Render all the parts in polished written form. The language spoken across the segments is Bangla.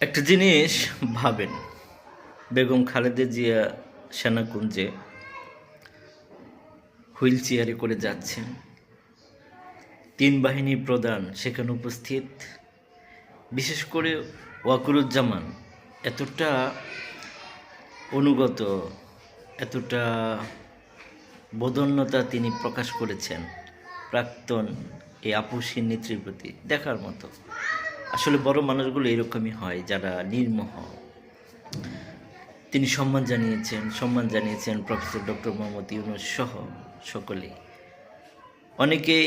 একটা জিনিস ভাবেন, বেগম খালেদা জিয়া সেনাকুঞ্জে হুইল চেয়ারে করে যাচ্ছেন, তিন বাহিনীর প্রধান সেখানে উপস্থিত। বিশেষ করে ওয়াকুরুজ্জামান এতটা অনুগত, এতটা বদন্যতা তিনি প্রকাশ করেছেন প্রাক্তন এই আপসীর নেত্রীর প্রতি, দেখার মতো। আসলে বড় মানুষগুলো এরকমই হয়, যারা নির্মোহ। তিনি সম্মান জানিয়েছেন প্রফেসর ডক্টর মোহাম্মদ ইউনূস সহ সকলেই। অনেকেই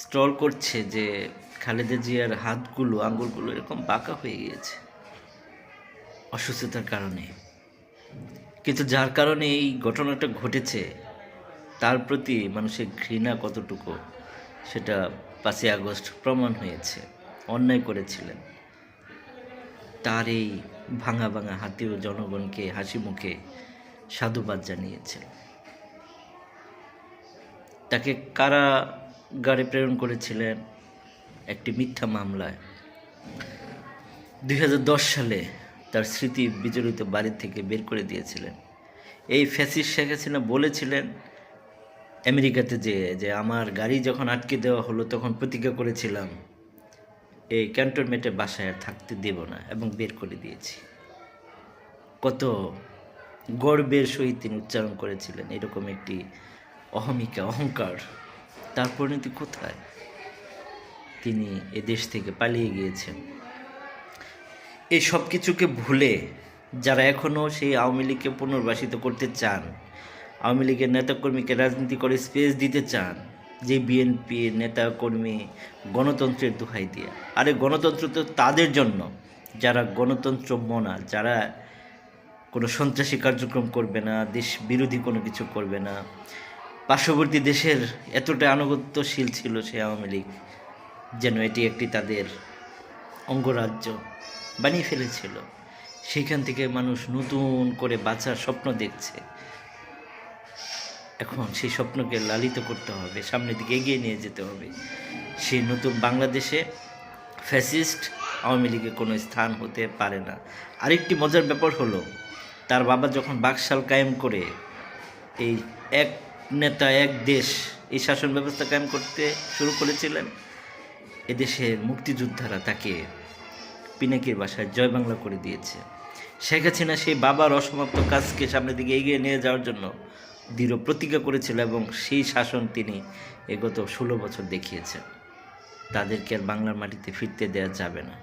স্ট্রল করছে যে খালেদা জিয়ার হাতগুলো, আঙ্গুলগুলো এরকম বাঁকা হয়ে গিয়েছে অসুস্থতার কারণে। কিন্তু যার কারণে এই ঘটনাটা ঘটেছে তার প্রতি মানুষের ঘৃণা কতটুকু সেটা 5ই আগস্ট প্রমাণ হয়েছে। অন্যায় করেছিলেন, তার এই ভাঙা ভাঙা হাতেও জনগণকে হাসি মুখে সাধুবাদ জানিয়েছেন। তাকে কারাগারে প্রেরণ করেছিলেন একটি মিথ্যা মামলায়। 2010 সালে তার স্মৃতি বিজড়িত বাড়ি থেকে বের করে দিয়েছিলেন। এই ফ্যাসিস্ট শেখ হাসিনা বলেছিলেন আমেরিকাতে যে আমার গাড়ি যখন আটকে দেওয়া হলো তখন প্রতিজ্ঞা করেছিলাম এই ক্যান্টনমেন্টে বাসায় আর থাকতে দেব না, এবং বের করে দিয়েছি। কত গর্বের সহিত তিনি উচ্চারণ করেছিলেন এরকম একটি অহংকার। তার পরিণতি কোথায়? তিনি এ দেশ থেকে পালিয়ে গিয়েছেন। এই সব কিছুকে ভুলে যারা এখনও সেই আওয়ামী লীগকে পুনর্বাসিত করতে চান, আওয়ামী লীগের নেতাকর্মীকে রাজনীতি করে স্পেস দিতে চান, যে বিএনপির নেতাকর্মী গণতন্ত্রের দোহাই দিয়ে। আরে গণতন্ত্র তো তাদের জন্য যারা গণতন্ত্র মনা, যারা কোনো সন্ত্রাসী কার্যক্রম করবে না, দেশ বিরোধী কোনো কিছু করবে না। পার্শ্ববর্তী দেশের এতটা আনুগত্যশীল ছিল সে আওয়ামী লীগ, যেন এটি একটি তাদের অঙ্গরাজ্য বানিয়ে ফেলেছিল। সেখান থেকে মানুষ নতুন করে বাঁচার স্বপ্ন দেখছে। এখন সেই স্বপ্নকে লালিত করতে হবে, সামনের দিকে এগিয়ে নিয়ে যেতে হবে। সেই নতুন বাংলাদেশে ফ্যাসিস্ট আওয়ামী লীগের কোনো স্থান হতে পারে না। আরেকটি মজার ব্যাপার হলো, তার বাবা যখন বাকশাল কায়েম করে এই এক নেতা এক দেশ এই শাসন ব্যবস্থা কায়েম করতে শুরু করেছিলেন, এদেশের মুক্তিযোদ্ধারা তাকে পিনাকির বাসায় জয় বাংলা করে দিয়েছে। শেখ হাসিনা সেই বাবার অসমাপ্ত কাজকে সামনের দিকে এগিয়ে নিয়ে যাওয়ার জন্য দৃঢ় প্রতিজ্ঞা করেছিল, এবং সেই শাসন তিনি গত 16 বছর দেখিয়েছেন। তাদেরকে আর বাংলার মাটিতে ফিরতে দেওয়া যাবে না।